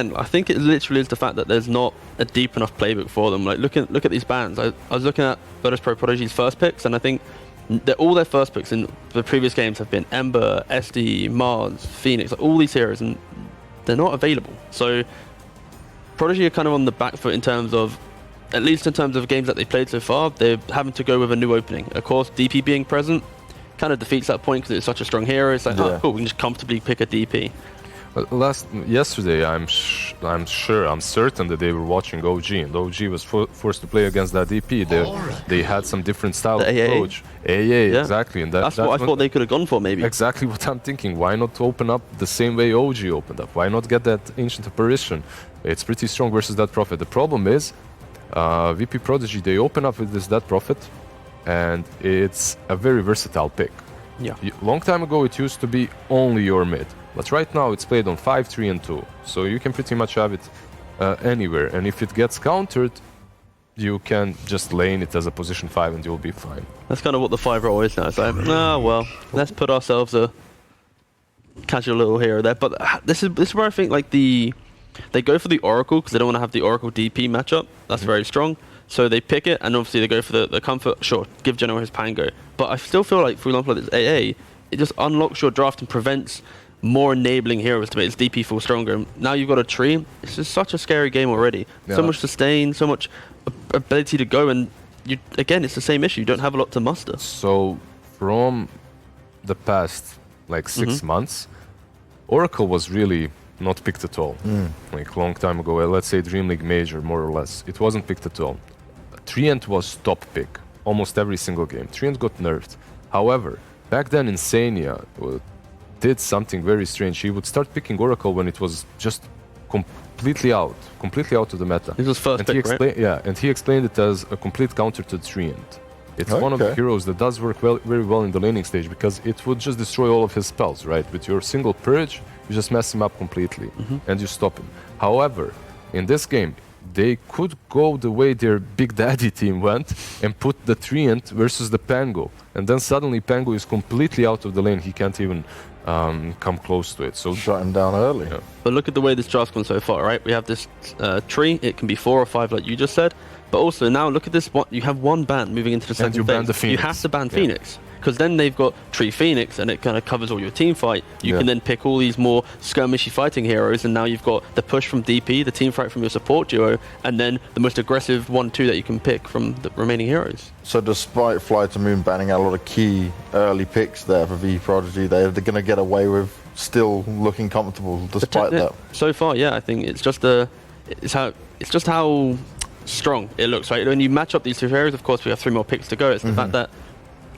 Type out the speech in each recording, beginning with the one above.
And I think it literally is the fact that there's not a deep enough playbook for them. Like, look at these bans. I was looking at Virtus.pro-Prodigy's first picks, and I think all their first picks in the previous games have been Ember, SD, Mars, Phoenix, like all these heroes, and they're not available. So Prodigy are kind of on the back foot in terms of, at least in terms of games that they've played so far, they're having to go with a new opening. Of course, DP being present kind of defeats that point because it's such a strong hero. It's like, oh, cool, we can just comfortably pick a DP. Yesterday, I'm certain that they were watching OG, and OG was forced to play against that DP. They had some different style of approach. AA, exactly. And that's what I thought they could have gone for, maybe. Exactly what I'm thinking. Why not open up the same way OG opened up? Why not get that Ancient Apparition? It's pretty strong versus that Prophet. The problem is, VP.Prodigy, they open up with this Dead Prophet, and it's a very versatile pick. Yeah. Long time ago, it used to be only your mid. But right now it's played on 5, 3, and 2, so you can pretty much have it anywhere. And if it gets countered, you can just lane it as a position 5 and you'll be fine. That's kind of what the 5 role is now. It's like, well, let's put ourselves a casual little hero there. But this is where I think like they go for the Oracle because they don't want to have the Oracle DP matchup. That's very strong. So they pick it, and obviously they go for the comfort. Sure, give Genoa his Pango. But I still feel like, for example, like this AA, it just unlocks your draft and prevents more enabling heroes to make this DP feel stronger. Now you've got a tree. It's just such a scary game already. Yeah. So much sustain, so much ability to go, and again, it's the same issue. You don't have a lot to muster. So from the past like 6 months, Oracle was really not picked at all. Like long time ago, let's say Dream League Major, more or less, it wasn't picked at all. Treant was top pick almost every single game. Treant got nerfed. However, back then Insania did something very strange. He would start picking Oracle when it was just completely out of the meta. This was first pick, right? Yeah, and he explained it as a complete counter to Treant. It's one of the heroes that does work very well in the laning stage because it would just destroy all of his spells, right? With your single purge, you just mess him up completely and you stop him. However, in this game, they could go the way their Big Daddy team went and put the Treant versus the Pango. And then suddenly Pango is completely out of the lane. He can't even come close to it. So shut him down early. Yeah. But look at the way this draft's gone so far, right? We have this tree. It can be 4 or 5, like you just said. But also now look at this. You have one ban moving into the second phase. And you ban the Phoenix. You have to ban Phoenix. Because then they've got Tree Phoenix, and it kind of covers all your team fight. You can then pick all these more skirmishy fighting heroes, and now you've got the push from DP, the team fight from your support duo, and then the most aggressive 1-2 that you can pick from the remaining heroes. So despite FlyToMoon banning out a lot of key early picks there for VP.Prodigy, they're going to get away with still looking comfortable despite that. So far, yeah, I think it's just how strong it looks, right? When you match up these two heroes, of course, we have 3 more picks to go. It's the fact that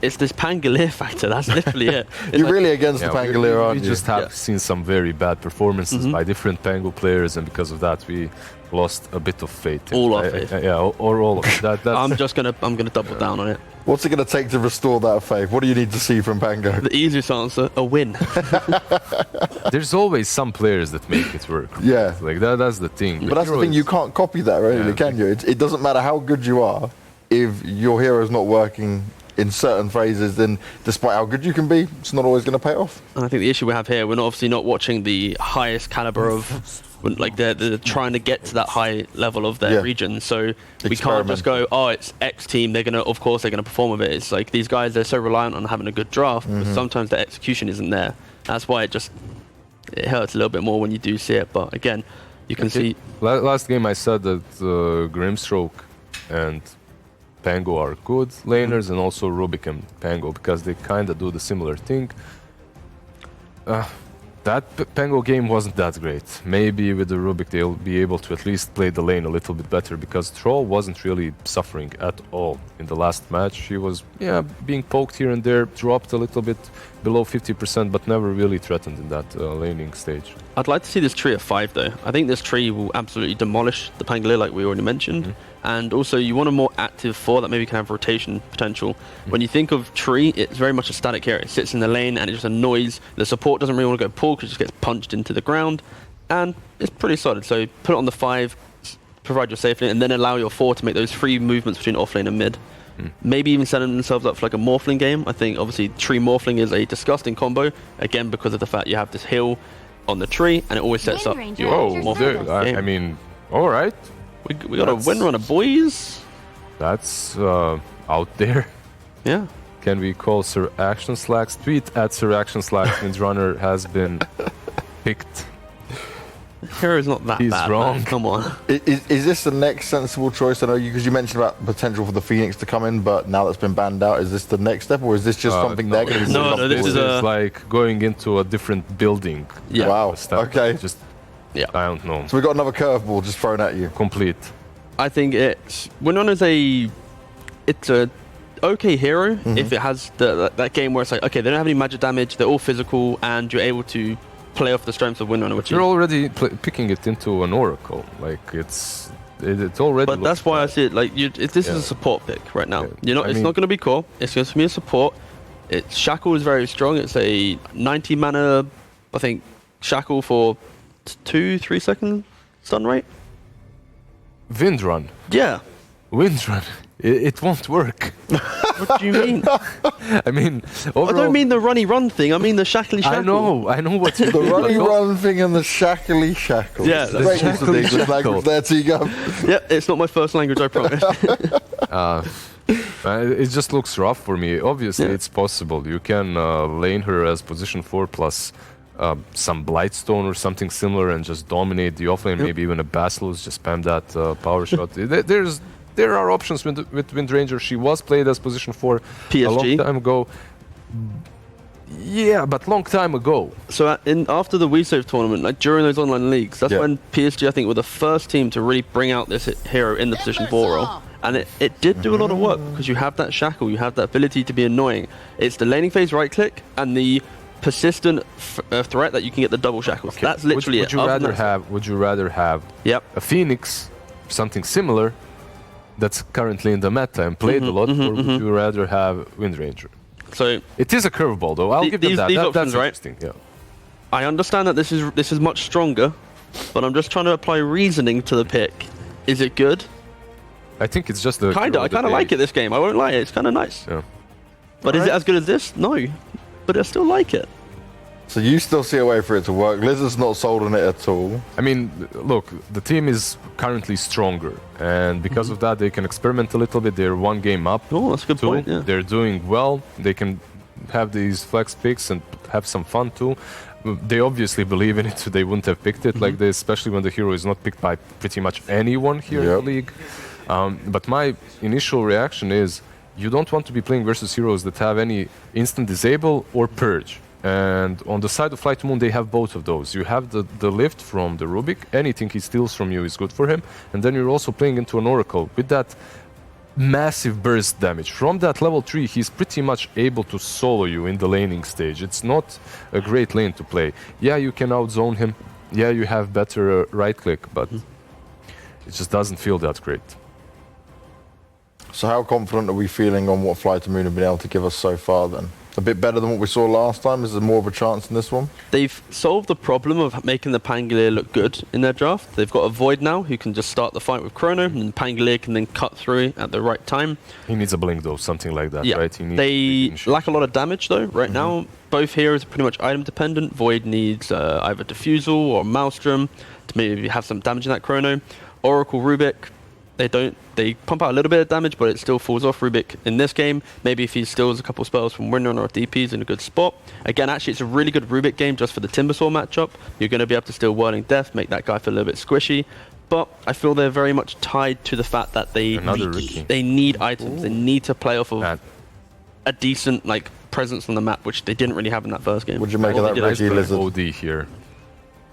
it's this Pangolier factor. That's literally it. You're like, really against the Pangolier, aren't you? We just have seen some very bad performances by different Pango players, and because of that, we lost a bit of faith. All our faith. Or all of it. That's I'm gonna double down on it. What's it going to take to restore that faith? What do you need to see from Pango? The easiest answer: a win. There's always some players that make it work. Yeah, like that's the thing. But that's the thing. You can't copy that, really, can you? It doesn't matter how good you are if your hero's not working in certain phases, then despite how good you can be, it's not always going to pay off. And I think the issue we have here, we're obviously not watching the highest caliber of, like they're trying to get to that high level of their region. So we can't just go, oh, it's X team, they're going to perform with it. It's like these guys, they're so reliant on having a good draft, but sometimes the execution isn't there. That's why it hurts a little bit more when you do see it. But again, you can see. Last game I said that Grimstroke and Pango are good laners, and also Rubik and Pango, because they kind of do the similar thing. That Pango game wasn't that great. Maybe with the Rubik they'll be able to at least play the lane a little bit better, because Troll wasn't really suffering at all in the last match. He was being poked here and there, dropped a little bit below 50%, but never really threatened in that laning stage. I'd like to see this tree at 5 though. I think this tree will absolutely demolish the Pangolier, like we already mentioned. And also you want a more active 4 that maybe can have rotation potential. When you think of tree, it's very much a static hero. It sits in the lane and it just annoys. The support doesn't really want to go pull because it just gets punched into the ground. And it's pretty solid. So put it on the 5, provide your safe lane, and then allow your 4 to make those free movements between offlane and mid. Maybe even setting themselves up for like a morphling game. I think obviously tree morphling is a disgusting combo, again because of the fact you have this heal on the tree, and it always sets up Wind your Ranger, Oh, more Ranger dude, service. I mean, all right. We got a That's- Windrunner, boys. That's out there. Yeah. Can we call Sir Action Slacks? Tweet at Sir Action Slacks. Windrunner has been picked. Hero is not that He's bad. wrong. Man. Come on. Is this the next sensible choice? I know because you mentioned about potential for the Phoenix to come in, but now that's been banned out. Is this the next step, or is this just something they're going to be No, moving no, up this towards? is a- like going into a different building. Yeah. Wow. Step. Okay. Just Yeah. I don't know. So we got another curveball just thrown at you. Complete. I think Windrunner's it's a okay hero if it has that game where it's like, okay, they don't have any magic damage, they're all physical, and you're able to play off the strengths of Windrunner, which You're is. already picking it into an Oracle. Like it already. But looks that's why I bad. see it like this is Yeah. a support pick right now. Yeah. I It's mean- not going to be core. It's going to be a support. Shackle is very strong. It's a 90 mana, I think, Shackle for 2-3 second stun rate. Windrun. Yeah. Windrun. It won't work. What do you mean? I mean, I overall, don't mean the runny run thing. I mean the shackly shackle. I know what you The mean. runny but run thing and the shackly shackle. Yeah, Great use of shackly the English shackle. language there, Tiga. Yeah, it's not my first language, I promise. It just looks rough for me. Obviously, Yeah. it's possible. You can lane her as position 4 plus some Blightstone or something similar and just dominate the offlane. Maybe even a Basilisk, just spam that power shot. There are options with Windranger. She was played as position 4 a PSG. long time ago. Yeah, but long time ago. So after the WeSave tournament, like during those online leagues, that's Yeah. when PSG, I think, were the first team to really bring out this hero in the position 4 role. And it did do a lot of work because you have that shackle, you have that ability to be annoying. It's the laning phase right click and the persistent threat that you can get the double shackles. That's literally would it. you Other than rather that- have? Would you rather have Yep. a Phoenix, something similar, that's currently in the meta and played a lot, or would you rather have Windranger? So It is a curveball, though. I'll give them these that. options, That's right? interesting. Yeah. I understand that this is much stronger, but I'm just trying to apply reasoning to the pick. Is it good? I think it's just the Kinda. I kind of like it this game. I won't lie. It's kind of nice. Yeah. But is it as good as this? No. But I still like it. So you still see a way for it to work. Lizard's not sold on it at all. I mean, look, the team is currently stronger, and because of that, they can experiment a little bit. They're one game up. Oh, that's a good too. point. Yeah. They're doing well. They can have these flex picks and have some fun too. They obviously believe in it, so they wouldn't have picked it like this, especially when the hero is not picked by pretty much anyone here in the league. But my initial reaction is you don't want to be playing versus heroes that have any instant disable or purge. And on the side of FlyToMoon, they have both of those. You have the lift from the Rubik. Anything he steals from you is good for him. And then you're also playing into an Oracle with that massive burst damage. From that level 3, he's pretty much able to solo you in the laning stage. It's not a great lane to play. Yeah, you can outzone him. Yeah, you have better right click, but it just doesn't feel that great. So how confident are we feeling on what FlyToMoon have been able to give us so far then? A bit better than what we saw last time? Is there more of a chance in this one? They've solved the problem of making the Pangolier look good in their draft. They've got a Void now who can just start the fight with Chrono, and Pangolier can then cut through at the right time. He needs a blink though, something like that, Yeah, right? He needs they lack a lot of damage though. Right now, both heroes are pretty much item dependent. Void needs either Diffusal or Maelstrom to maybe have some damage in that Chrono. Oracle, Rubik, they pump out a little bit of damage, but it still falls off Rubik in this game. Maybe if he steals a couple spells from Windrunner or DP's in a good spot. Again, actually, it's a really good Rubik game just for the Timbersaw matchup. You're going to be able to steal Whirling Death, make that guy feel a little bit squishy. But I feel they're very much tied to the fact that they need items. They need to play off of a decent presence on the map, which they didn't really have in that first game. Would you make of that Reggie Lizard? OD here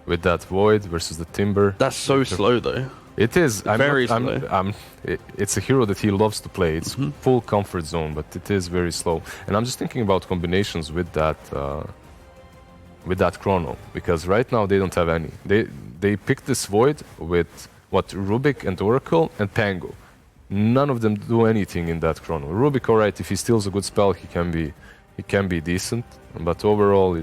with that Void versus the Timber. That's so slow though. It is. It's a hero that he loves to play. It's full comfort zone, but it is very slow. And I'm just thinking about combinations with that Chrono, because right now they don't have any. They picked this Void with Rubik and Oracle and Pango. None of them do anything in that Chrono. Rubik, alright, if he steals a good spell, he can be decent, but overall,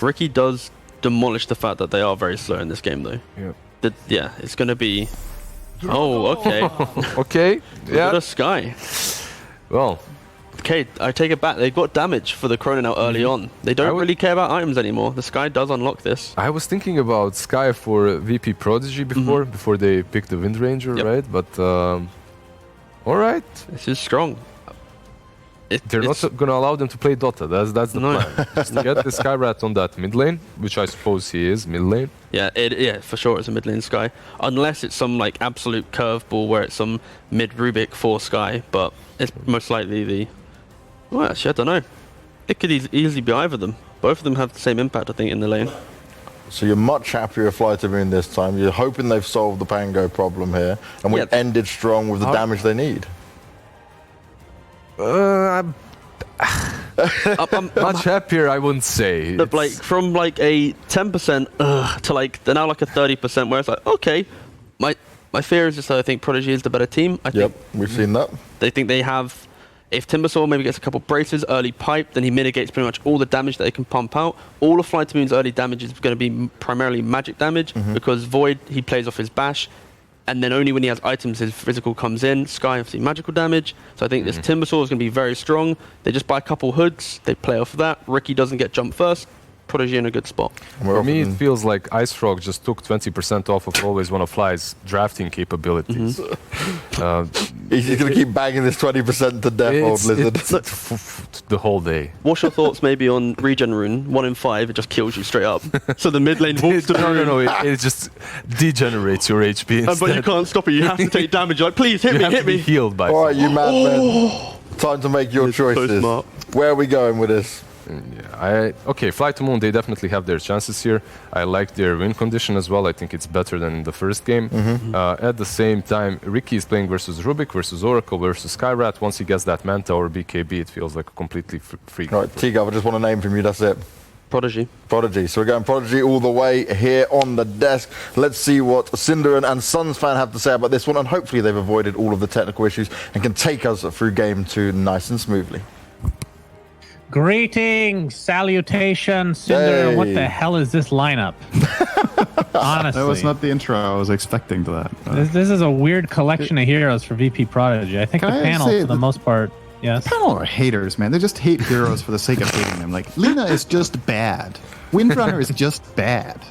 Ricky does demolish the fact that they are very slow in this game though. Yeah. It's going to be... Oh, okay. Okay. Look at Yeah. the sky. Well, okay, I take it back. They got damage for the Cronin out early on. They don't really care about items anymore. The Sky does unlock this. I was thinking about Sky for VP.Prodigy before they picked the Wind Ranger, right? But all right, This is strong. they're not going to allow them to play Dota. That's the plan. Just to get the Skyrat on that mid lane, which I suppose he is mid lane. Yeah, for sure it's a mid lane Sky. Unless it's some like absolute curveball where it's some mid Rubik for Sky, but it's most likely the. Well, actually, I don't know. It could easily be either of them. Both of them have the same impact, I think, in the lane. So you're much happier with FlyToMoon this time. You're hoping they've solved the Pango problem here, and we've ended strong with the damage they need. I'm much happier, I wouldn't say. But like from like a 10% to like they're now like a 30%, where it's like, okay, my fear is just that I think Prodigy is the better team. I think we've seen that. They think they have. If Timbersaw maybe gets a couple braces, early pipe, then he mitigates pretty much all the damage that he can pump out. All of FlyToMoon's early damage is going to be primarily magic damage because Void, he plays off his bash, and then only when he has items his physical comes in. Sky obviously magical damage. So I think this Timbersaw is going to be very strong. They just buy a couple hoods, they play off of that. Ricky doesn't get jumped first. Prodigy in a good spot. For me, it feels like Ice Frog just took 20% off of Always Wanna Fly's drafting capabilities. He's going to keep banging this 20% to death, old lizard. The whole day. What's your thoughts maybe on Regen Rune? 1 in 5, it just kills you straight up. So the mid lane walks to the rune. No, it just degenerates your HP instead. But you can't stop it, you have to take damage. You're like, please, hit me, hit me. Healed by All right, you madmen. Time to make your choices. So smart. Where are we going with this? Okay, FlyToMoon, they definitely have their chances here. I like their win condition as well. I think it's better than the first game. At the same time, Ricky is playing versus Rubik, versus Oracle, versus Skyrat. Once he gets that Manta or BKB, it feels like a completely free. Right, T-Gov, I just want a name from you, that's it. Prodigy. So we're going Prodigy all the way here on the desk. Let's see what Cinderin and Suns fan have to say about this one, and hopefully they've avoided all of the technical issues and can take us through game 2 nice and smoothly. Greetings, salutations, Cinder. Hey. What the hell is this lineup? Honestly, that was not the intro I was expecting to that. This is a weird collection of heroes for VP.Prodigy. I think the panel, for the most part, yes. The panel are haters, man. They just hate heroes for the sake of hating them. Like, Lina is just bad. Windrunner is just bad.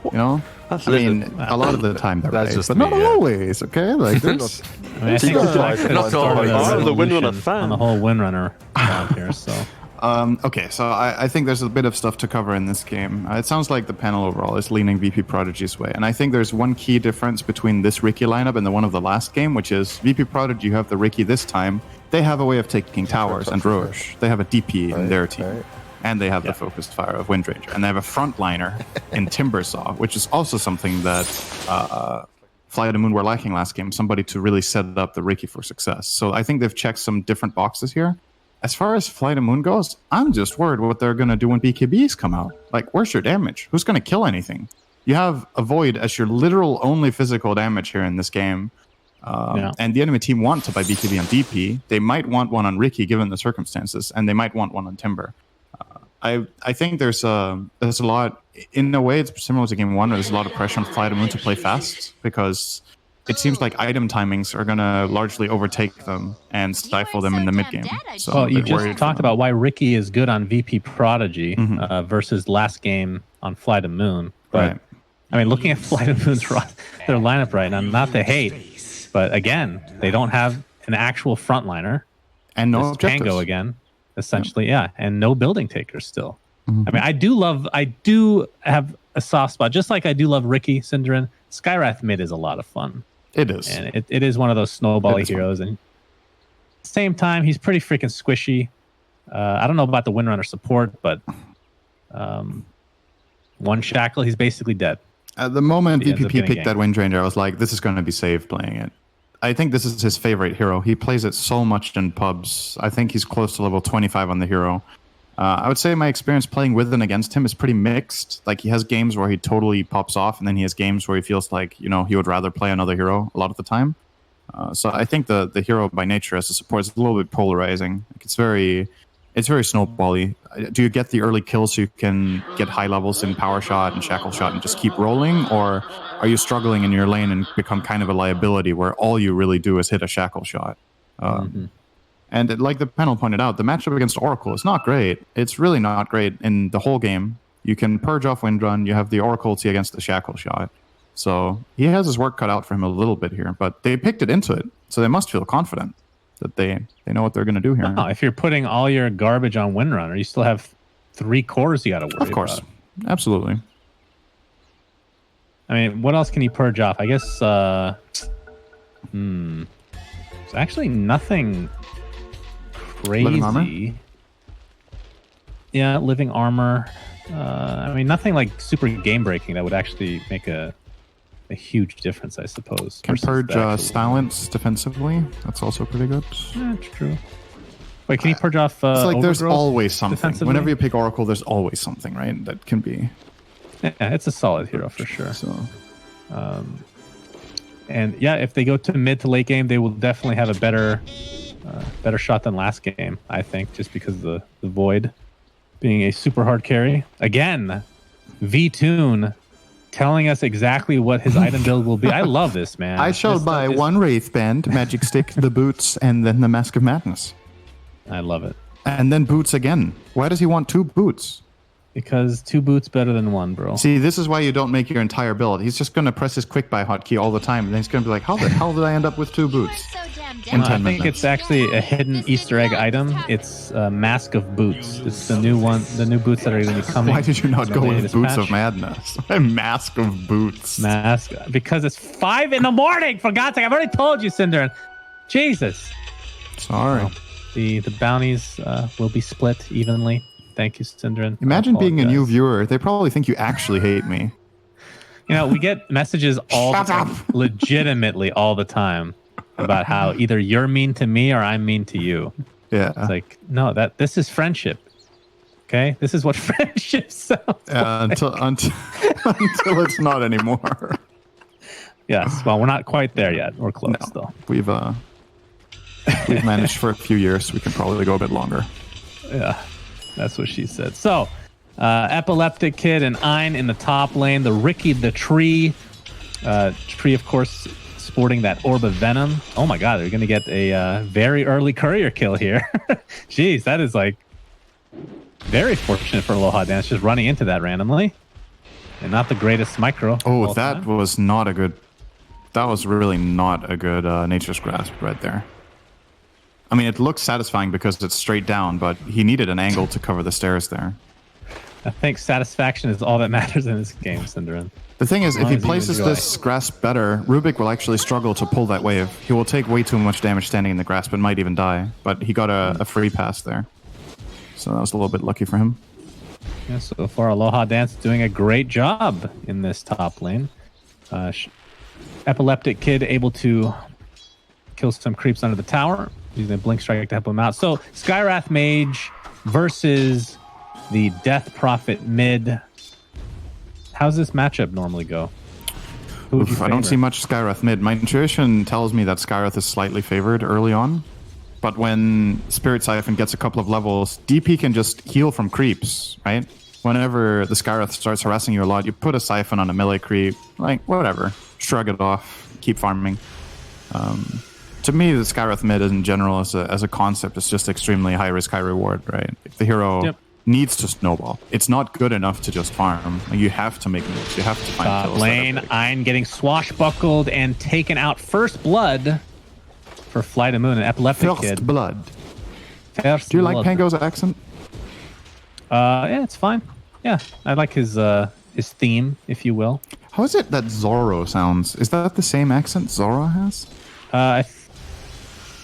You know? That's I mean, a lot of the time they're right, just but me, not always, okay? Like, there's I think this is actually Not the start of always. a I'm the Windrunner revolution fan. on the whole Windrunner out here, so... Okay, so I think there's a bit of stuff to cover in this game. It sounds like the panel overall is leaning VP.Prodigy's way, and I think there's one key difference between this Ricky lineup and the one of the last game, which is VP.Prodigy, you have the Ricky this time. They have a way of taking towers and Roche. They have a DP in their team, and they have the focused fire of Windranger, and they have a frontliner in Timbersaw, which is also something that FlyToMoon were lacking last game, somebody to really set up the Ricky for success. So I think they've checked some different boxes here. As far as FlyToMoon goes, I'm just worried what they're going to do when BKBs come out. Like, where's your damage? Who's going to kill anything? You have a Void as your literal only physical damage here in this game. And the enemy team want to buy BKB on DP. They might want one on Ricky, given the circumstances, and they might want one on Timber. I think there's a lot... In a way, it's similar to Game 1. There's a lot of pressure on FlyToMoon to play fast, because it seems like item timings are going to largely overtake them and stifle them in the mid game. So you just talked about why Ricky is good on VP.Prodigy versus last game on FlyToMoon. But Right. I mean, looking at FlyToMoon's their lineup right now, not to hate, but again, they don't have an actual frontliner. And no It's Tango again, essentially, and no building takers still. I mean, I do have a soft spot, just like I do love Ricky, Cinderin. Skywrath mid is a lot of fun. It is. And it is one of those snowbally heroes. And at the same time, he's pretty freaking squishy. I don't know about the Windrunner support, but one shackle, he's basically dead. At the moment He ends up VPP getting picked that Windranger, I was like, this is going to be safe playing it. I think this is his favorite hero. He plays it so much in pubs. I think he's close to level 25 on the hero. I would say my experience playing with and against him is pretty mixed. Like, he has games where he totally pops off, and then he has games where he feels like, you know, he would rather play another hero a lot of the time. So I think the hero by nature as a support is a little bit polarizing. Like, it's very snowbally. Do you get the early kills so you can get high levels in power shot and shackle shot and just keep rolling, or are you struggling in your lane and become kind of a liability where all you really do is hit a shackle shot? And like the panel pointed out, the matchup against Oracle is not great. It's really not great in the whole game. You can purge off Windrun. You have the Oracle ulti against the Shackle shot. So he has his work cut out for him a little bit here. But they picked it into it, so they must feel confident that they know what they're going to do here. No, if you're putting all your garbage on Windrunner, you still have 3 cores you got to worry about. Of course. Absolutely. I mean, what else can you purge off? I guess, there's actually nothing crazy. Living armor? Yeah, living armor. I mean, nothing like super game breaking that would actually make a huge difference, I suppose. Can purge silence defensively. That's also pretty good. Yeah, true. Wait, can you purge off? It's like there's Overgrowth always something. defensively? Whenever you pick Oracle, there's always something, right? That can be. Yeah, it's a solid hero for sure. So. And yeah, if they go to mid to late game, they will definitely have a better shot than last game, I think, just because of the Void being a super hard carry. Again, VTune telling us exactly what his item build will be. I love this, man. I shall buy one Wraith Band, Magic Stick, the boots, and then the Mask of Madness. I love it. And then boots again. Why does he want 2 boots? Because 2 boots better than 1, bro. See, this is why you don't make your entire build. He's just going to press his quick buy hotkey all the time, and then he's going to be like, how the hell did I end up with 2 boots? In 10 I think minutes. it's actually a hidden Easter egg item. It's Mask of Boots. It's the new one, the new boots that are going to be coming. Why did you not in go the with latest Boots patch. of Madness? A Mask of Boots. Mask? Because it's 5 in the morning, for God's sake. I've already told you, Cinder. Jesus. Sorry. The bounties will be split evenly. Thank you, Syndrin. Imagine being a new viewer. They probably think you actually hate me. You know, we get messages all the time, legitimately all the time, about how either you're mean to me or I'm mean to you. Yeah. It's like, no, this is friendship. Okay? This is what friendship sounds like. Until it's not anymore. Yes. Well, we're not quite there yet. We're close, though. We've managed for a few years. We can probably go a bit longer. Yeah. That's what she said. So, Epileptic Kid and Ein in the top lane. The Ricky the Tree. Tree, of course, sporting that Orb of Venom. Oh my God, they're going to get a very early courier kill here. Jeez, that is like very fortunate for Aloha Dance, just running into that randomly. And not the greatest micro. Oh, that was not a good... That was really not a good Nature's Grasp right there. I mean, it looks satisfying because it's straight down, but he needed an angle to cover the stairs there. I think satisfaction is all that matters in this game, Cinderin. The thing is, if he as you places enjoy. this grasp better, Rubik will actually struggle to pull that wave. He will take way too much damage standing in the grasp and might even die. But he got a free pass there. So that was a little bit lucky for him. Yeah, so far, Aloha Dance doing a great job in this top lane. Epileptic Kid able to kill some creeps under the tower, using a Blink Strike to help him out. So, Skywrath Mage versus the Death Prophet mid. How's this matchup normally go? Who would you I don't favor? see much Skywrath mid. My intuition tells me that Skywrath is slightly favored early on. But when Spirit Siphon gets a couple of levels, DP can just heal from creeps, right? Whenever the Skywrath starts harassing you a lot, you put a Siphon on a melee creep, like, whatever. Shrug it off, keep farming. To me, the Skywrath mid in general as a concept is just extremely high risk, high reward, right? If the hero needs to snowball, it's not good enough to just farm. Like, you have to make moves. You have to find kills. Lane, Ein getting swashbuckled and taken out. First blood for FlyToMoon, an Epileptic First Kid. blood. First Do you like blood. Pango's accent? Yeah, it's fine. Yeah, I like his theme, if you will. How is it that Zoro sounds? Is that the same accent Zoro has?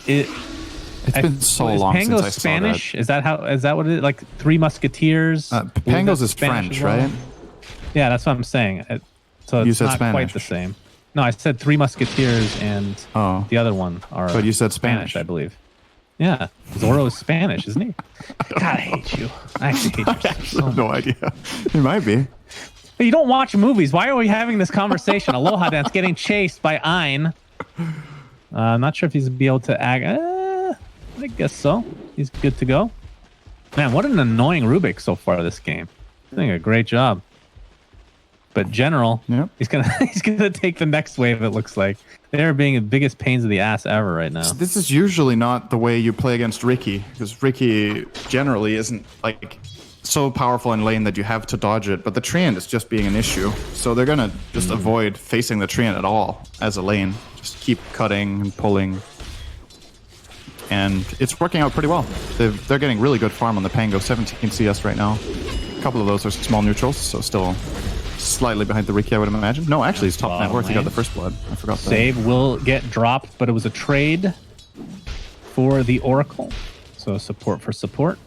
It's been so long since Pango I Spanish? saw Is that what it is? Like Three Musketeers? that. Pango's is Spanish French, as well? right? Yeah, that's what I'm saying. So You it's said not quite Spanish. the same. No, I said Three Musketeers and the other one are But you said Spanish. I believe. Yeah, Zoro is Spanish, isn't he? God, I hate you. I actually hate you so much. No idea. It might be. You don't watch movies. Why are we having this conversation? Aloha Dance getting chased by Ein. I'm not sure if he's going to be able to act. I guess so. He's good to go. Man, what an annoying Rubik so far this game. Doing a great job. but General, Yep. he's gonna take the next wave. It looks like they're being the biggest pains in the ass ever right now. This is usually not the way you play against Ricky, because Ricky generally isn't like so powerful in lane that you have to dodge it, but the treant is just being an issue. So they're gonna just avoid facing the treant at all as a lane. Just keep cutting and pulling. And it's working out pretty well. They're getting really good farm on the Pango, 17 CS right now. A couple of those are small neutrals, so still slightly behind the Ricky, I would imagine. No, actually, he's top net worth. He got the first blood. I forgot that. Save will get dropped, but it was a trade for the Oracle. So support for support.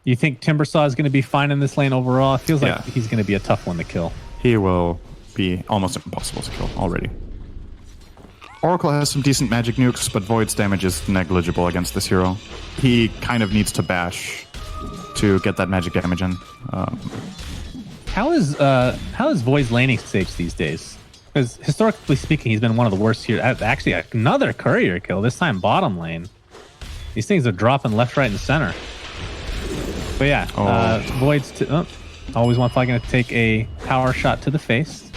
You think Timbersaw is going to be fine in this lane overall? It feels like he's going to be a tough one to kill. He will be almost impossible to kill already. Oracle has some decent magic nukes, but Void's damage is negligible against this hero. He kind of needs to bash to get that magic damage in. How is Void's laning saves these days? Because historically speaking, he's been one of the worst here. Actually, another courier kill, this time bottom lane. These things are dropping left, right, and center. But yeah, Void's... always one flag going to take a power shot to the face.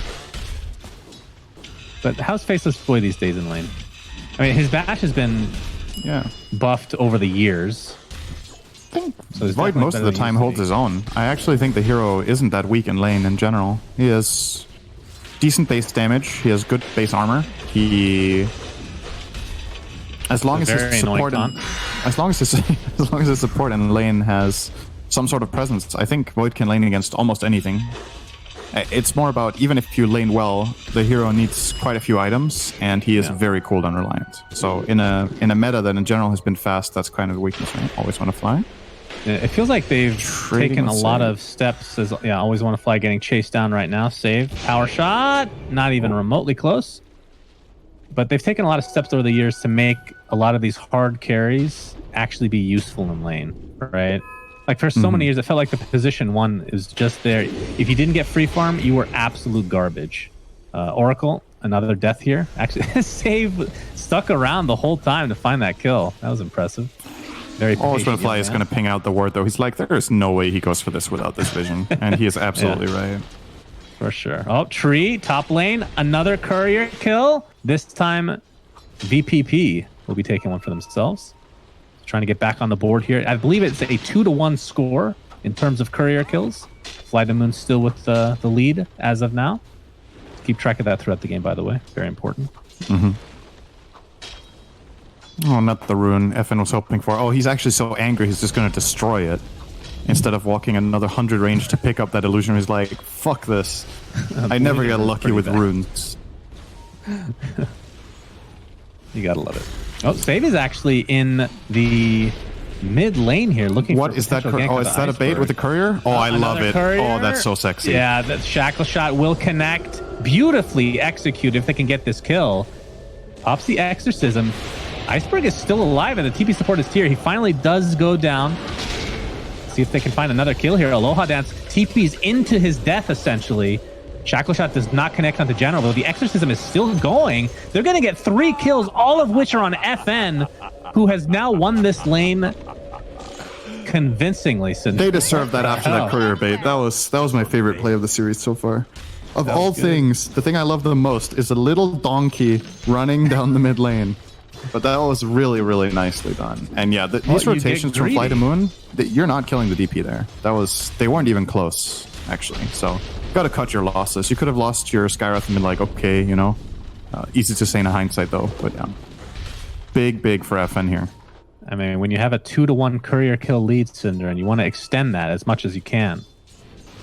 But how's Faceless Void these days in lane? I mean, his bash has been buffed over the years. So Void most of the time holds his own. I actually think the hero isn't that weak in lane in general. He has decent base damage. He has good base armor. He... As long as his support in lane has some sort of presence, I think Void can lane against almost anything. It's more about, even if you lane well, the hero needs quite a few items, and he is very cooldown reliant. So in a meta that in general has been fast, that's kind of a weakness, right? Always want to fly. It feels like they've taken a lot of steps. Always want to fly getting chased down right now. Save. Power shot. Not even remotely close. But they've taken a lot of steps over the years to make a lot of these hard carries actually be useful in lane, right? Like for so many years, it felt like the position one is just there. If you didn't get free farm, you were absolute garbage. Oracle, another death here. Actually, Save stuck around the whole time to find that kill. That was impressive. Very Always when Fly is going to ping out the ward, though. He's like, there is no way he goes for this without this vision. And he is absolutely right. For sure. Oh, tree, top lane, another courier kill. This time, VPP will be taking one for themselves. Trying to get back on the board here. I believe it's a 2-1 score in terms of courier kills. FlyToMoon still with the lead as of now. Keep track of that throughout the game, by the way. Very important. Oh, not the rune FN was hoping for. Oh, he's actually so angry he's just going to destroy it. Instead of walking another 100 range to pick up that illusion, he's like, fuck this. I never get lucky with runes. You gotta love it. Oh, Save is actually in the mid lane here, looking what for is that? Oh, is that a bait with the courier? Oh, I love it. Courier. Oh, that's so sexy. Yeah, that shackle shot will connect. Beautifully execute if they can get this kill. Pops the exorcism. Iceberg is still alive, and the TP support is here. He finally does go down. See if they can find another kill here. Aloha Dance TP's into his death, essentially. Shackle Shot does not connect onto General, though the Exorcism is still going. They're going to get 3 kills, all of which are on FN, who has now won this lane convincingly. They deserved that after that courier bait. That was my favorite play of the series so far. Of all things, the thing I love the most is a little donkey running down the mid lane. But that was really, really nicely done. And yeah, these rotations from FlyToMoon, you're not killing the DP there. They weren't even close, actually. So you gotta cut your losses. You could have lost your Skywrath and been like, okay, you know. Easy to say in hindsight, though. But yeah, big for FN here. I mean, when you have a 2-1 courier kill lead, Cinder, and you want to extend that as much as you can.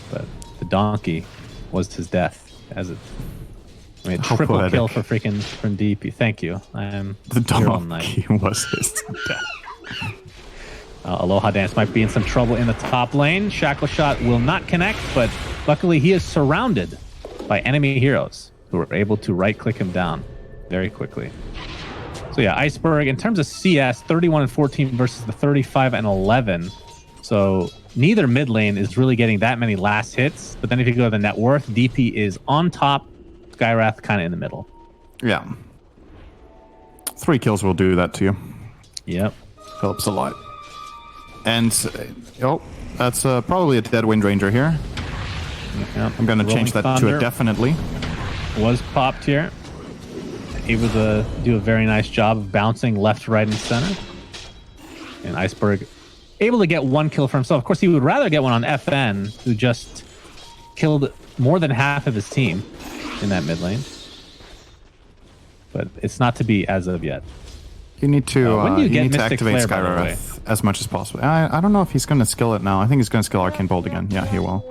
But the donkey was his death, as it... I mean, triple kill for freaking from DP. Thank you. I am the donkey was his death. Aloha Dance might be in some trouble in the top lane. Shackle Shot will not connect, but luckily he is surrounded by enemy heroes who are able to right-click him down very quickly. So yeah, Iceberg, in terms of CS, 31-14 versus the 35-11. So neither mid lane is really getting that many last hits. But then if you go to the net worth, DP is on top. Skywrath kind of in the middle. Yeah. 3 kills will do that to you. Yep. Helps a lot. And, that's probably a dead Wind Ranger here. Yep. I'm going to change that to a definitely. Was popped here. Able to do a very nice job of bouncing left, right, and center. And Iceberg able to get 1 kill for himself. Of course, he would rather get one on FN, who just killed more than half of his team in that mid lane. But it's not to be as of yet. You need to, activate Flare, Skywrath as much as possible. I don't know if he's going to skill it now. I think he's going to skill Arcane Bolt again. Yeah, he will.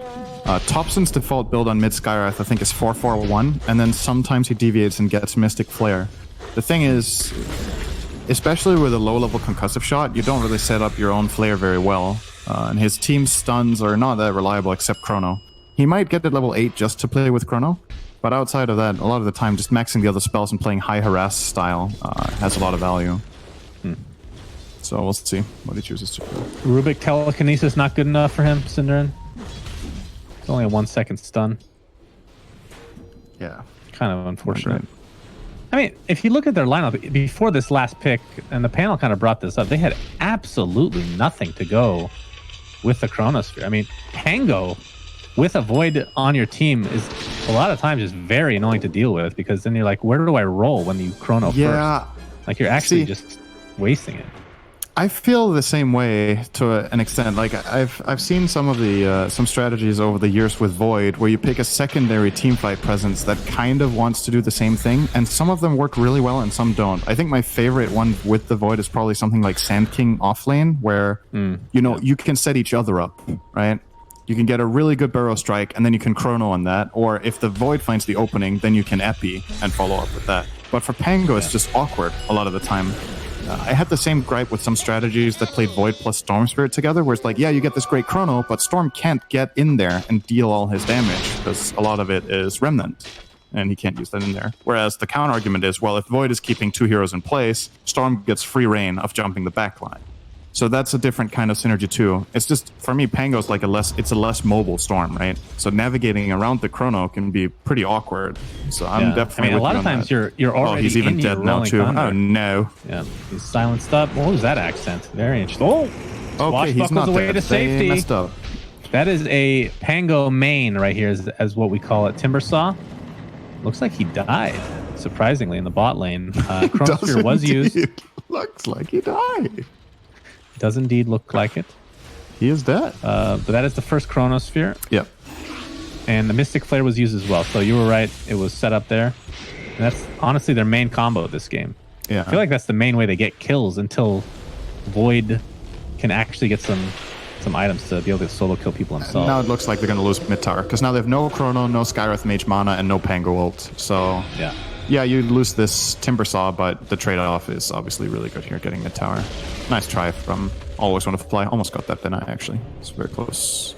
Thompson's default build on mid Skywrath, I think, is 4-4-1, and then sometimes he deviates and gets Mystic Flare. The thing is, especially with a low-level concussive shot, you don't really set up your own Flare very well, and his team's stuns are not that reliable except Chrono. He might get to level 8 just to play with Chrono, but outside of that, a lot of the time, just maxing the other spells and playing high harass style has a lot of value. So we'll see what he chooses to do. Rubik Telekinesis not good enough for him, Cinderin. It's only a 1-second stun. Yeah. Kind of unfortunate. I mean, if you look at their lineup, before this last pick, and the panel kind of brought this up, they had absolutely nothing to go with the Chronosphere. I mean, Pango with a Void on your team is a lot of times just very annoying to deal with, because then you're like, where do I roll when you Chrono first? Like, you're actually just wasting it. I feel the same way to an extent. Like, I've seen some of the some strategies over the years with Void where you pick a secondary teamfight presence that kind of wants to do the same thing, and some of them work really well and some don't. I think my favorite one with the Void is probably something like Sand King offlane, where you can set each other up, right? You can get a really good Burrow Strike, and then you can Chrono on that, or if the Void finds the opening, then you can Epi and follow up with that. But for Pango, it's just awkward a lot of the time. I had the same gripe with some strategies that played Void plus Storm Spirit together, where it's like, yeah, you get this great Chrono, but Storm can't get in there and deal all his damage, because a lot of it is Remnant, and he can't use that in there. Whereas the counter-argument is, well, if Void is keeping 2 heroes in place, Storm gets free reign of jumping the backline. So that's a different kind of synergy too. It's just, for me, Pango's like a less mobile Storm, right? So navigating around the Chrono can be pretty awkward. So I'm definitely. I mean, a lot of times you're already. Oh, he's even dead now too. Thunder. Oh no. Yeah, he's silenced up. What was that accent? Very interesting. Oh, okay, he's not away dead. To safety. They messed up. That is a Pango main right here, as what we call it. Timbersaw. Looks like he died, surprisingly, in the bot lane. Chronosphere was used. Looks like he died. Does indeed look like it. He is dead. But that is the first Chronosphere. Yep. And the Mystic Flare was used as well. So you were right. It was set up there. And that's honestly their main combo this game. Yeah. I feel like that's the main way they get kills until Void can actually get some items to be able to solo kill people themselves. Now it looks like they're going to lose mid tower, because now they have no Chrono, no Skywrath Mage Mana, and no Pango ult. So yeah, you lose this Timbersaw, but the trade-off is obviously really good here, getting mid tower. Nice try from Always Want to Fly. Almost got that deny, actually. It's very close.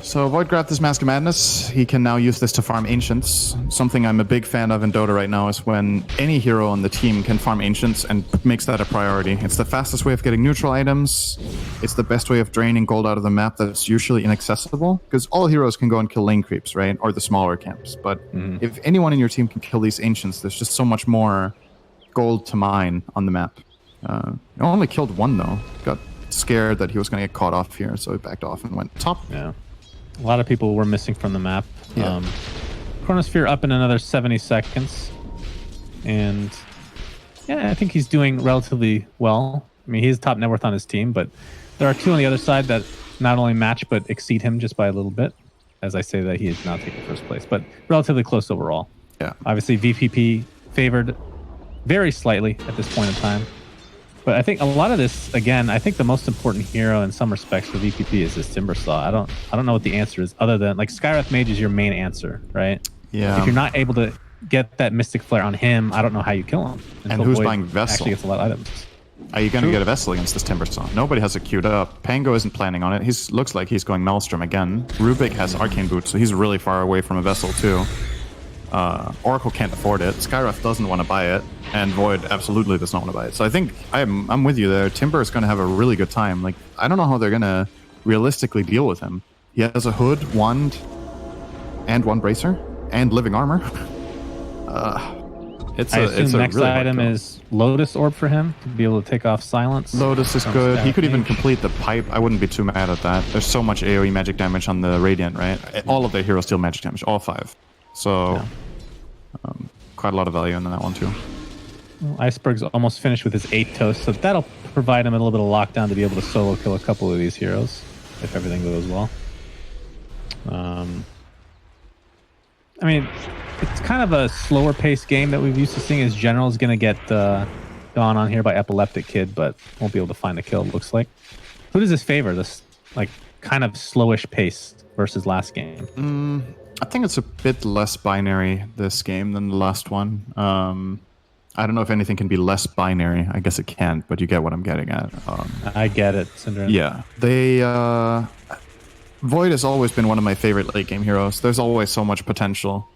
So Void grabbed this Mask of Madness. He can now use this to farm Ancients. Something I'm a big fan of in Dota right now is when any hero on the team can farm Ancients and makes that a priority. It's the fastest way of getting neutral items. It's the best way of draining gold out of the map that's usually inaccessible, because all heroes can go and kill lane creeps, right? Or the smaller camps. But if anyone in your team can kill these Ancients, there's just so much more gold to mine on the map. He only killed one, though. Got scared that he was going to get caught off here, so he backed off and went top. Yeah. A lot of people were missing from the map. Yeah. Chronosphere up in another 70 seconds. And yeah, I think he's doing relatively well. I mean, he's top net worth on his team, but there are 2 on the other side that not only match, but exceed him just by a little bit. As I say that, he is now taking first place, but relatively close overall. Yeah. Obviously, VPP favored very slightly at this point in time. But I think a lot of this, again, I think the most important hero in some respects for VPP is this Timbersaw. I don't know what the answer is, other than, like, Skywrath Mage is your main answer, right? Yeah. If you're not able to get that Mystic Flare on him, I don't know how you kill him. And who's buying Vessel? Actually gets a lot of items. Are you going to get a Vessel against this Timbersaw? Nobody has it queued up. Pango isn't planning on it. He looks like he's going Maelstrom again. Rubik has Arcane Boots, so he's really far away from a Vessel too. Oracle can't afford it. Skywrath doesn't want to buy it, and Void absolutely does not want to buy it. So I think I'm with you there. Timber is going to have a really good time. Like, I don't know how they're going to realistically deal with him. He has a hood, wand, and 1 bracer, and living armor. It's I a assume next really hard item call. is Lotus Orb for him to be able to take off Silence. Lotus is from good. He Staff could even Mage. complete the pipe. I wouldn't be too mad at that. There's so much AoE magic damage on the Radiant, right? All of their heroes deal magic damage, all 5. So quite a lot of value in that one too. Well, Iceberg's almost finished with his 8 toast, so that'll provide him a little bit of lockdown to be able to solo kill a couple of these heroes if everything goes well. I mean, it's kind of a slower paced game that we've used to seeing. As General is going to get gone on here by Epileptic Kid, but won't be able to find a kill, it looks like. Who does this favor? This like kind of slowish pace versus last game? I think it's a bit less binary this game than the last one. I don't know if anything can be less binary. I guess it can't, but you get what I'm getting at. I get it, Syndrome. Yeah, they Void has always been one of my favorite late game heroes. There's always so much potential,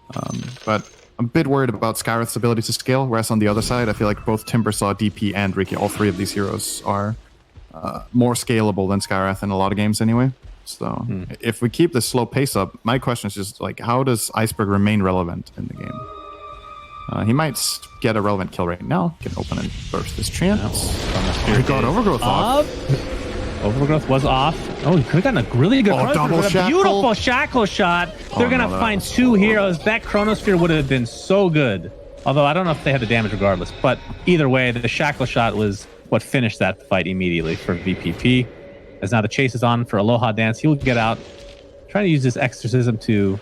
but I'm a bit worried about Skywrath's ability to scale. Whereas on the other side, I feel like both Timbersaw, DP, and Ricky, all 3 of these heroes are more scalable than Skywrath in a lot of games anyway. So if we keep this slow pace up, my question is just like, how does Iceberg remain relevant in the game? He might get a relevant kill right now. Can open and burst his chance. He got Overgrowth off. Overgrowth was off. Oh, he could have gotten a really good Chronosphere double with a shackle. beautiful shackle shot. They're going to that find was 2 heroes. That Chronosphere would have been so good. Although I don't know if they had the damage regardless. But either way, the shackle shot was what finished that fight immediately for VPP. As now the chase is on for Aloha Dance. He'll get out. Trying to use this exorcism to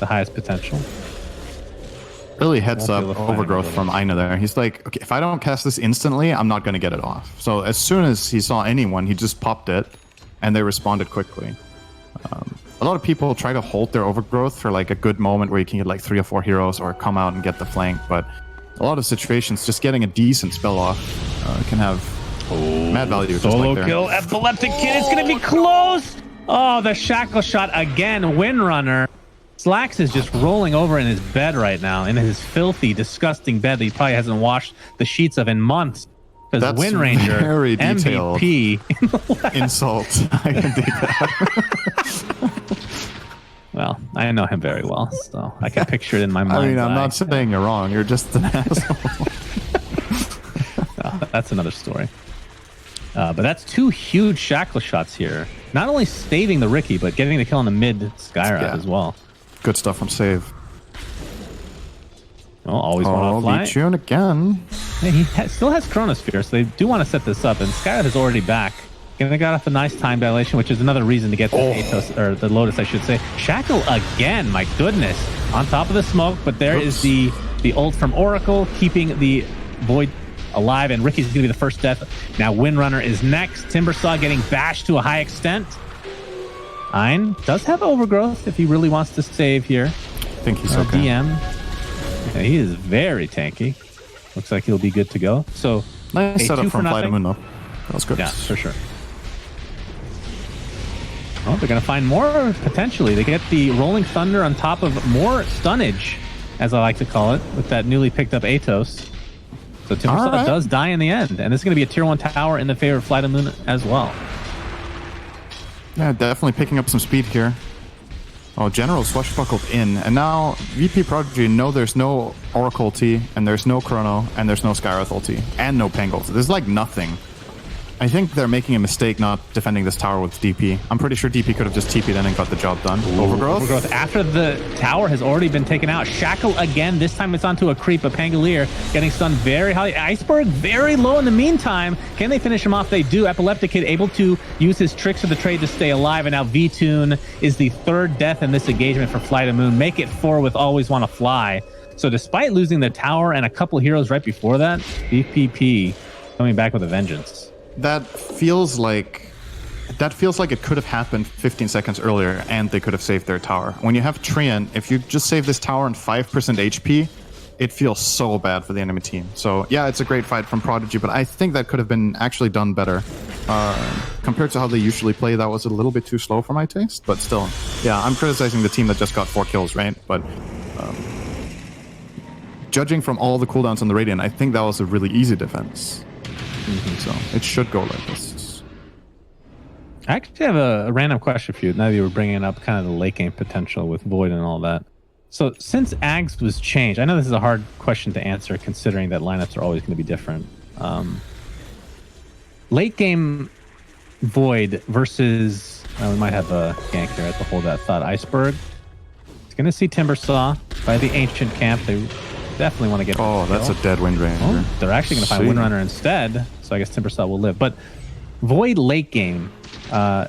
the highest potential. Really heads Won't up be able to find Overgrowth it. from Aina there. He's like, okay, if I don't cast this instantly, I'm not going to get it off. So as soon as he saw anyone, he just popped it, and they responded quickly. A lot of people try to hold their Overgrowth for like a good moment where you can get like 3 or 4 heroes or come out and get the flank, but a lot of situations, just getting a decent spell off can have mad value. Just Solo like there. kill. Epileptic Kid. It's going to be close. Oh, the shackle shot again. Windrunner. Slacks is just rolling over in his bed right now, in his filthy, disgusting bed that he probably hasn't washed the sheets of in months. Because That's Wind Ranger, very detailed. MVP. Insult. I can dig that. Well, I know him very well, so I can picture it in my mind. I mean, I'm not saying you're wrong. You're just an asshole. That's another story. But that's 2 huge shackle shots here. Not only saving the Ricky, but getting the kill on the mid Skyrath as well. Good stuff from Save. Well, always want to fly. tune again. Yeah, he still has Chronosphere, so they do want to set this up, and Skyrath is already back. And they got off a nice time dilation, which is another reason to get the Atos, or the Lotus, I should say. Shackle again, my goodness. On top of the smoke, but there is the ult from Oracle, keeping the Void alive, and Ricky's going to be the first death. Now Windrunner is next. Timbersaw getting bashed to a high extent. Ein does have Overgrowth if he really wants to save here. I think he's okay. DM. Yeah, he is very tanky. Looks like he'll be good to go. So Nice a setup 2 for from nothing. FlyToMoon, though. That was good. Yeah, for sure. Oh, they're going to find more, potentially. They get the Rolling Thunder on top of more stunnage, as I like to call it, with that newly picked up Atos. So Timbersaw right. does die in the end. And this is going to be a tier 1 tower in the favor of FlyToMoon as well. Yeah, definitely picking up some speed here. Oh, General swashbuckled in. And now VP.Prodigy know there's no Oracle ulti, and there's no Chrono, and there's no Skywrath ulti, and no Pang ulti. There's like nothing. I think they're making a mistake not defending this tower with DP. I'm pretty sure DP could have just TP'd in and got the job done. Overgrowth. After the tower has already been taken out. Shackle again. This time it's onto a creep. A Pangolier getting stunned very high. Iceberg very low in the meantime. Can they finish him off? They do. Epileptic Kid able to use his tricks of the trade to stay alive. And now V-Tune is the 3rd death in this engagement for FlyToMoon. Make it 4 with Always Want to Fly. So despite losing the tower and a couple heroes right before that, VPP coming back with a vengeance. That feels like it could have happened 15 seconds earlier, and they could have saved their tower. When you have Trian, if you just save this tower on 5% HP, it feels so bad for the enemy team. So yeah, it's a great fight from Prodigy, but I think that could have been actually done better. Compared to how they usually play, that was a little bit too slow for my taste, but still. Yeah, I'm criticizing the team that just got 4 kills, right? But judging from all the cooldowns on the Radiant, I think that was a really easy defense. So it should go like this. I actually have a random question for you. Now that you were bringing up kind of the late game potential with Void and all that. So since Ags was changed, I know this is a hard question to answer considering that lineups are always going to be different. Late game Void versus... we might have a gank here. I have to hold that thought. Iceberg. He's going to see Timbersaw by the Ancient Camp. They definitely want to get... Oh, that's a dead Wind Ranger. Oh, they're actually going to find Windrunner instead. So I guess Timbersaw will live. But Void late game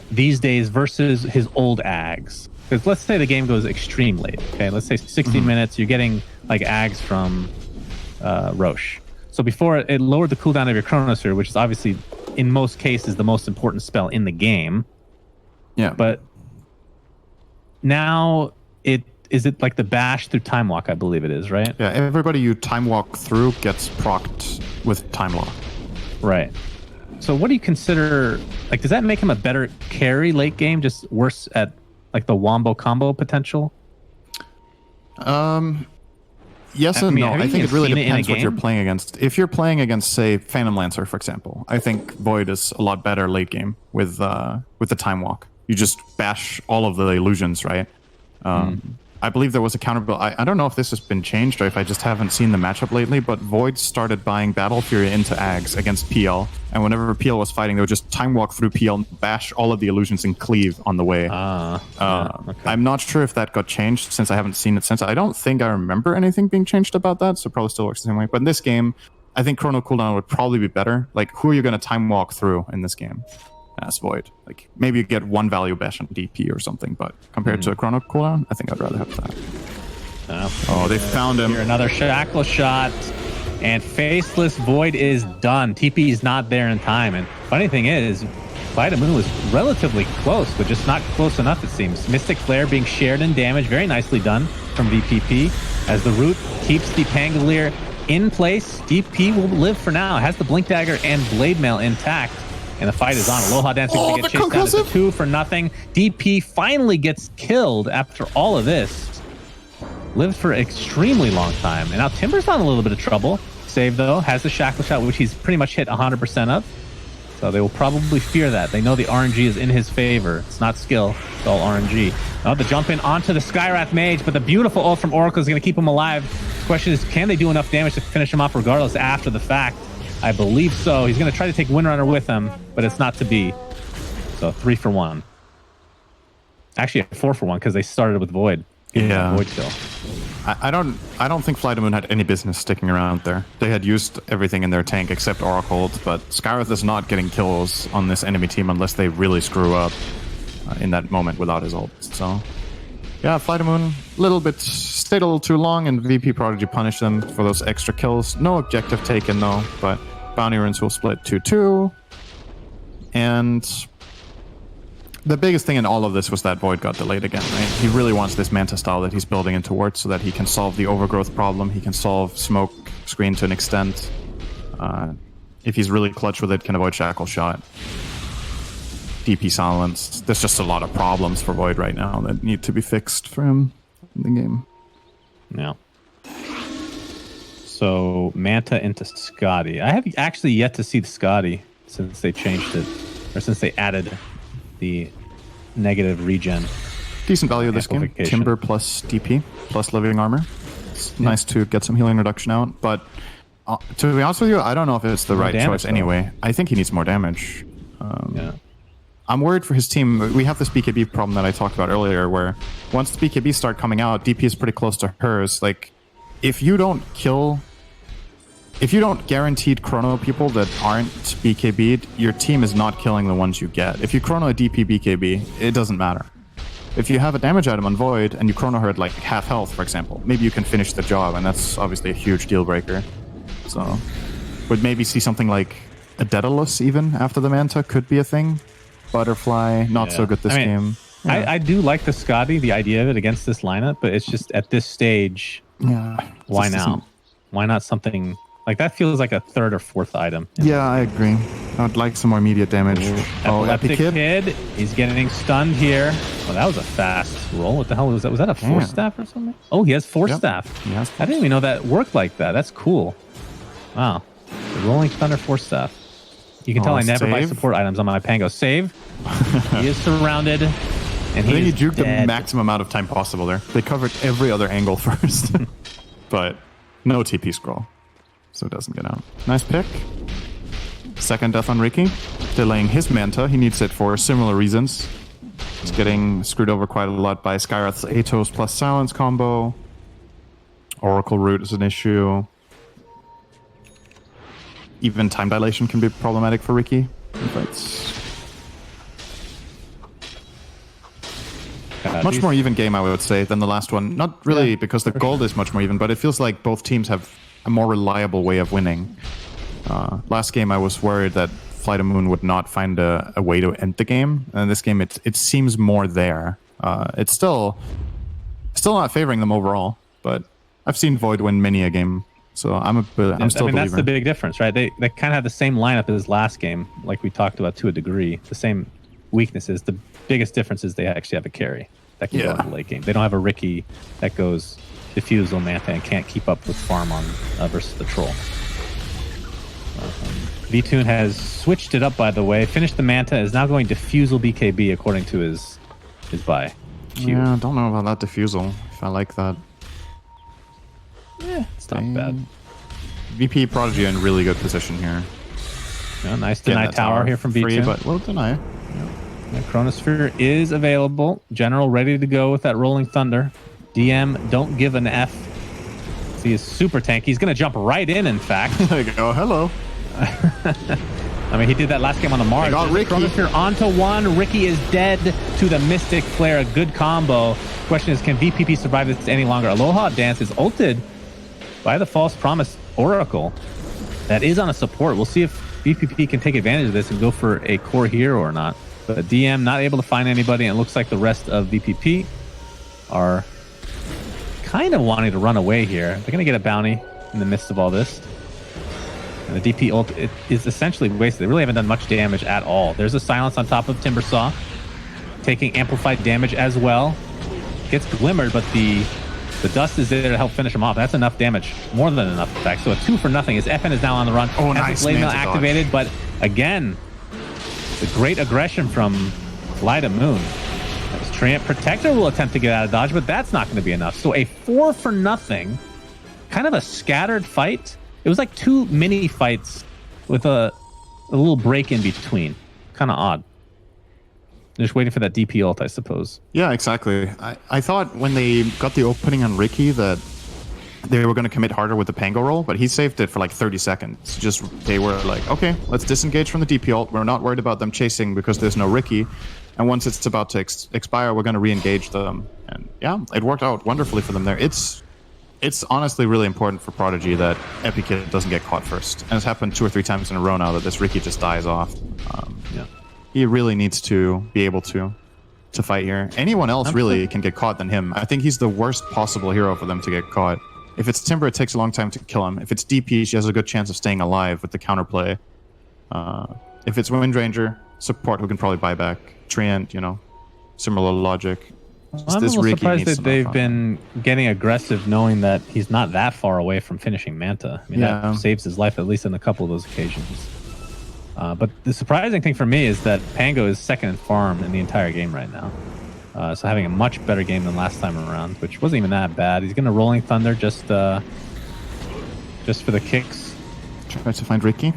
these days versus his old Ags. Because let's say the game goes extreme late. Okay, let's say 60 minutes. You're getting like Ags from Roche. So before it lowered the cooldown of your Chronosphere, which is obviously in most cases the most important spell in the game. Yeah. But now is it like the bash through Time Walk, I believe it is, right? Yeah, everybody you Time Walk through gets procced with Time Lock. Right. So what do you consider, like, does that make him a better carry late game, just worse at like the wombo combo potential? Yes and no. I think it really depends what you're game? playing against. If you're playing against, say, Phantom Lancer, for example, I think Void is a lot better late game with the Time Walk. You just bash all of the illusions, right? I believe there was a counter build. I don't know if this has been changed or if I just haven't seen the matchup lately, but Void started buying Battle Fury into Ags against PL, and whenever PL was fighting, they would just Time Walk through PL, bash all of the illusions, and cleave on the way. Okay. I'm not sure if that got changed since I haven't seen it since. I don't think I remember anything being changed about that, so it probably still works the same way. But in this game, I think Chrono cooldown would probably be better. Like, who are you going to Time Walk through in this game? As Void. Like, maybe you get one value bash on DP or something, but compared to a Chrono cooldown, I think I'd rather have that. Oh, they found him. Here, another Shackle shot, and Faceless Void is done. TP is not there in time, and funny thing is, FlyToMoon was relatively close, but just not close enough, it seems. Mystic Flare being shared in damage, very nicely done from VPP, as the Root keeps the Pangolier in place. DP will live for now, has the Blink Dagger and Blade Mail intact. And the fight is on. Aloha Dancing to get chased down. It's a 2 for nothing. DP finally gets killed after all of this. Lived for an extremely long time. And now Timber's not in a little bit of trouble. Save, though, has the Shackle shot, which he's pretty much hit 100% of. So they will probably fear that. They know the RNG is in his favor. It's not skill. It's all RNG. Now the jump in onto the Skywrath Mage, but the beautiful ult from Oracle is going to keep him alive. The question is, can they do enough damage to finish him off regardless after the fact? I believe so. He's going to try to take Windrunner with him, but it's not to be. So 3 for 1. Actually, 4 for 1 because they started with Void. Yeah. Void kill. I don't think FlyToMoon had any business sticking around there. They had used everything in their tank except Oracle, but Skywrath is not getting kills on this enemy team unless they really screw up in that moment without his ult. So yeah, FlyToMoon stayed a little too long, and VP.Prodigy punished them for those extra kills. No objective taken though, but Bounty Runes will split 2-2. And the biggest thing in all of this was that Void got delayed again, right? He really wants this Manta style that he's building into Wart so that he can solve the overgrowth problem. He can solve smoke screen to an extent. If he's really clutch with it, can avoid Shackle shot. DP silence. There's just a lot of problems for Void right now that need to be fixed for him in the game. Yeah. So Manta into Scotty. I have actually yet to see the Scotty since they changed it, or since they added the negative regen. Decent value of this game. Timber plus DP plus living armor. It's nice to get some healing reduction out, but to be honest with you, I don't know if it's the right choice anyway. I think he needs more damage. Yeah. I'm worried for his team. We have this BKB problem that I talked about earlier, where once the BKB start coming out, DP is pretty close to hers. Like, if you don't guaranteed chrono people that aren't BKB'd, your team is not killing the ones you get. If you chrono a DP BKB, it doesn't matter. If you have a damage item on Void and you chrono her at like half health, for example, maybe you can finish the job, and that's obviously a huge deal breaker. So, would maybe see something like a Daedalus even after the Manta could be a thing. Butterfly, not so good this game. Yeah. I do like the Scotty, the idea of it against this lineup, but it's just at this stage, why now? Why not something like that? Feels like a third or fourth item. Yeah, I agree. I would like some more immediate damage. Epileptic Kid. He's getting stunned here. Oh, that was a fast roll. What the hell was that? Was that a Force Staff or something? Oh, he has Force Staff. I didn't even know that worked like that. That's cool. Wow. The Rolling Thunder Force Staff. You can tell I never buy support items on my Pango. Save. He is surrounded. And I think he juked the dead. maximum amount of time possible there. They covered every other angle first. But no TP scroll. So it doesn't get out. Nice pick. Second death on Ricky. Delaying his Manta. He needs it for similar reasons. He's getting screwed over quite a lot by Skyrath's Atos plus Silence combo. Oracle Root is an issue. Even time dilation can be problematic for Ricky. Much more even game, I would say, than the last one. Not really because the gold is much more even, but it feels like both teams have a more reliable way of winning. Last game, I was worried that FlyToMoon would not find a way to end the game. And in this game, it seems more there. It's still not favoring them overall, but I've seen Void win many a game. So I'm still a believer. That's the big difference, right? They kind of have the same lineup as last game, like we talked about to a degree. The same weaknesses. The biggest difference is they actually have a carry that can go into the late game. They don't have a Ricky that goes Diffusal Manta and can't keep up with farm on versus the Troll. VTune has switched it up, by the way. Finished the Manta, is now going Diffusal BKB according to his buy. Yeah, I don't know about that Diffusal, if I like that. Yeah, it's not bad. VP.Prodigy in really good position here. Yeah, nice deny tower here from free, VTune. But we'll deny. The Chronosphere is available. General ready to go with that Rolling Thunder. DM, don't give an F. He is super tanky. He's going to jump right in fact. There you go. Hello. I mean, he did that last game on the Mars. Chronosphere onto one. Ricky is dead to the Mystic Flare. A good combo. Question is, can VPP survive this any longer? Aloha Dance is ulted by the False Promise Oracle. That is on a support. We'll see if VPP can take advantage of this and go for a core hero or not. But DM not able to find anybody, and it looks like the rest of VPP are kind of wanting to run away here. They're going to get a bounty in the midst of all this. And the DP ult is essentially wasted. They really haven't done much damage at all. There's a silence on top of Timbersaw, taking amplified damage as well. Gets glimmered, but the dust is there to help finish him off. That's enough damage. More than enough, in fact. So a 2 for nothing as FN is now on the run. Oh, nice. Blade Mail activated, but again, the great aggression from FlyToMoon. Treant Protector will attempt to get out of dodge, but that's not going to be enough. So a 4 for nothing, kind of a scattered fight. It was like 2 mini fights with a little break in between. Kind of odd. They're just waiting for that DP ult, I suppose. Yeah, exactly. I thought when they got the opening on Ricky that they were going to commit harder with the Pango roll, but he saved it for like 30 seconds. They were like, okay, let's disengage from the DP ult. We're not worried about them chasing because there's no Ricky. And once it's about to expire, we're going to re-engage them. And yeah, it worked out wonderfully for them there. It's honestly really important for Prodigy that Epikid doesn't get caught first. And it's happened 2 or 3 times in a row now that this Ricky just dies off. He really needs to be able to fight here. Anyone else really can get caught than him. I think he's the worst possible hero for them to get caught. If it's Timber, it takes a long time to kill him. If it's DP, she has a good chance of staying alive with the counterplay. If it's Windranger, support who can probably buy back. Treant, similar logic. I'm a little surprised that they've been getting aggressive knowing that he's not that far away from finishing Manta. I mean, that saves his life at least on a couple of those occasions. But the surprising thing for me is that Pango is second in farm in the entire game right now. So having a much better game than last time around, which wasn't even that bad. He's going to Rolling Thunder just for the kicks. Tries to find Ricky.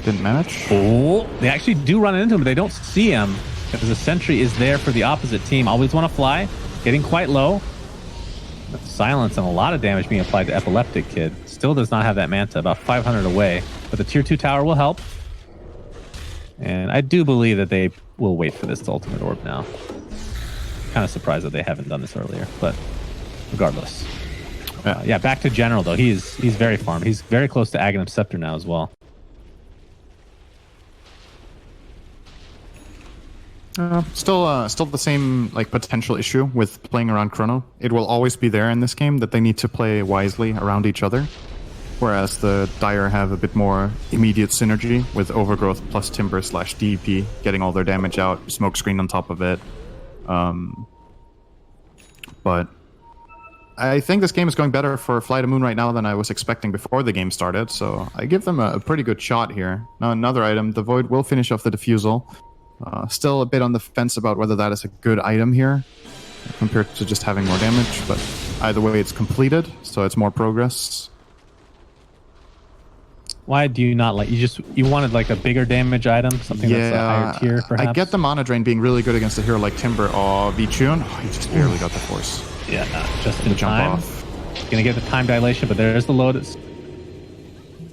Didn't manage. Oh, they actually do run into him, but they don't see him because the sentry is there for the opposite team. Always want to fly. Getting quite low. Silence and a lot of damage being applied to Epileptic Kid. Still does not have that Manta, about 500 away. But the tier 2 tower will help. And I do believe that they will wait for this ultimate orb now. Kind of surprised that they haven't done this earlier, but regardless. Yeah, back to General though. He's very farmed. He's very close to Aghanim Scepter now as well. Still the same potential issue with playing around Chrono. It will always be there in this game that they need to play wisely around each other. Whereas the Dire have a bit more immediate synergy with Overgrowth plus Timber / DP, getting all their damage out, Smokescreen on top of it. But I think this game is going better for FlyToMoon right now than I was expecting before the game started, so I give them a pretty good shot here. Now another item, the Void will finish off the Diffusal. Still a bit on the fence about whether that is a good item here compared to just having more damage, but either way it's completed, so it's more progress. Why do you not like, you wanted like a bigger damage item, something that's a higher tier perhaps? I get the mana drain being really good against a hero like Timber. Oh, V-Tune, he just barely got the force. Yeah, just in The jump time. off. Gonna get the time dilation, but there's the load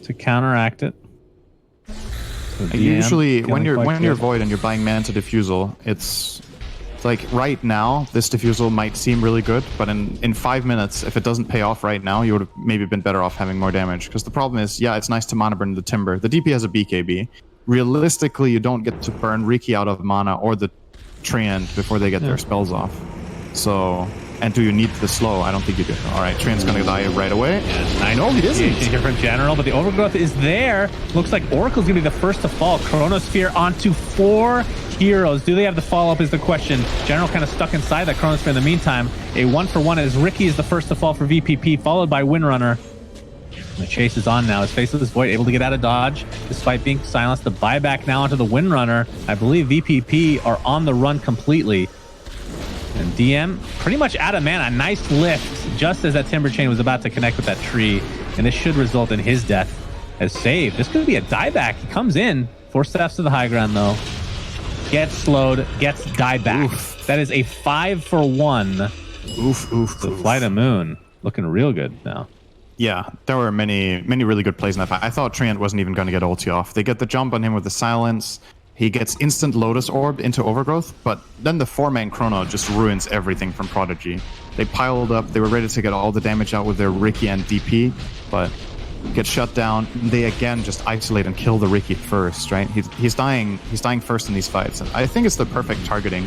to counteract it. So DM Usually, when feeling quite you're good. Void and you're buying Manta Diffusal, it's like right now, this Diffusal might seem really good, but in 5 minutes, if it doesn't pay off right now, you would have maybe been better off having more damage. Because the problem is, yeah, it's nice to mana burn the Timber. The DP has a BKB. Realistically, you don't get to burn Riki out of mana or the Treant before they get their spells off. So, and do you need the slow? I don't think you do. All right, Treant's gonna die right away. I know he isn't. Here from General, but the overgrowth is there. Looks like Oracle's gonna be the first to fall. Chronosphere onto 4 heroes. Do they have the follow-up is the question. General kind of stuck inside that Chronosphere in the meantime. A 1-for-1 as Ricky is the first to fall for VPP, followed by Windrunner. The chase is on now. His Faceless Void able to get out of dodge despite being silenced. The buyback now onto the Windrunner. I believe VPP are on the run completely. And DM pretty much out of mana. Nice lift just as that Timber Chain was about to connect with that tree. And this should result in his death as saved. This could be a dieback. He comes in. 4 steps to the high ground though. Gets slowed. Gets dieback. Oof. That is a 5-for-1. Oof. The FlyToMoon looking real good now. Yeah, there were many really good plays in that fight. I thought Treant wasn't even going to get ulti off. They get the jump on him with the silence. He gets instant Lotus Orb into Overgrowth, but then the 4-man Chrono just ruins everything from Prodigy. They piled up. They were ready to get all the damage out with their Riki and DP, but get shut down. They again just isolate and kill the Riki first, right? He's dying first in these fights. And I think it's the perfect targeting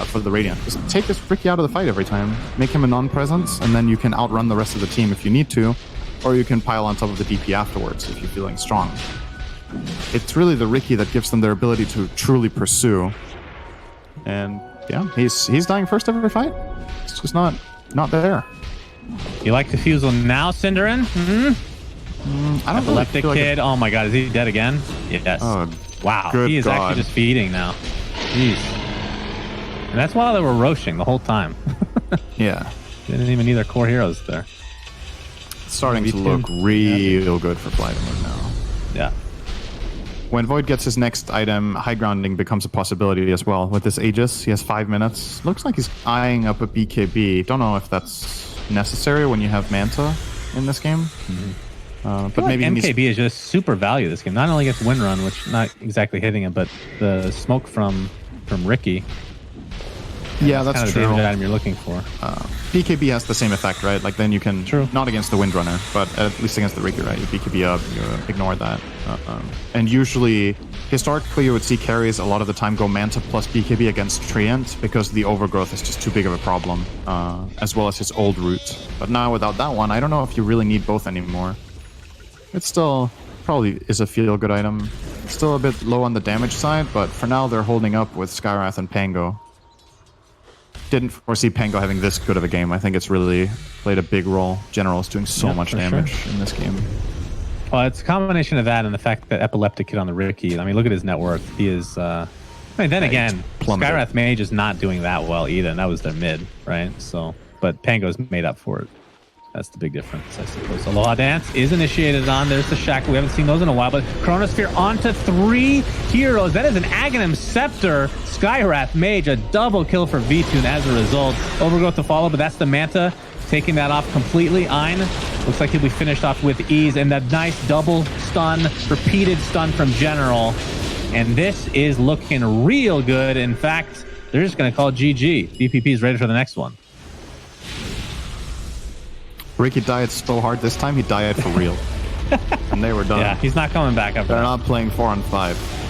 for the Radiant. Just take this Riki out of the fight every time. Make him a non-presence, and then you can outrun the rest of the team if you need to, or you can pile on top of the DP afterwards if you're feeling strong. It's really the Riki that gives them their ability to truly pursue. And yeah, he's dying first every fight. It's just not there. You like Diffusal now, Cinderin? I don't really Epileptic feel like Kid. Oh my god, is he dead again? Yes. Oh, wow, good he is God. actually just feeding now. Jeez. And that's while they were roaching the whole time. Yeah. Didn't even need their core heroes there. It's starting to V2. look real good for FlyToMoon now. Yeah. When Void gets his next item, high grounding becomes a possibility as well. With this Aegis, he has 5 minutes. Looks like he's eyeing up a BKB. Don't know if that's necessary when you have Manta in this game. But maybe MKB is just super value this game. Not only gets Windrun, which not exactly hitting him, but the smoke from Riki. yeah, that's Kind of the true. damage item you're looking for. BKB has the same effect, right? Like then you can, True. not against the Windrunner, but at least against the Riki, right? You BKB up, you ignore that. And usually, historically, you would see carries a lot of the time go Manta plus BKB against Treant because the overgrowth is just too big of a problem, as well as his old root. But now without that one, I don't know if you really need both anymore. It still probably is a feel-good item. Still a bit low on the damage side, but for now they're holding up with Skywrath and Pango. Didn't foresee Pango having this good of a game. I think it's really played a big role. General's doing so Yeah, much for damage sure. in this game. Well, it's a combination of that and the fact that Epileptic Kid on the Riki. I mean, look at his net worth. He is. I mean, then again, plummeted. Skywrath Mage is not doing that well either, and that was their mid, right? So, but Pango's made up for it. That's the big difference, I suppose. Aloha Dance is initiated on. There's the Shackle. We haven't seen those in a while, but Chronosphere onto 3 heroes. That is an Aghanim Scepter. Skywrath Mage, a double kill for V-Tune as a result. Overgrowth to follow, but that's the Manta taking that off completely. Ein looks like he'll be finished off with ease, and that nice double stun, repeated stun from General. And this is looking real good. In fact, they're just going to call it GG. VPP is ready for the next one. Riki died so hard this time, he died for real. And they were done. Yeah, he's not coming back up. They're not playing 4-on-5.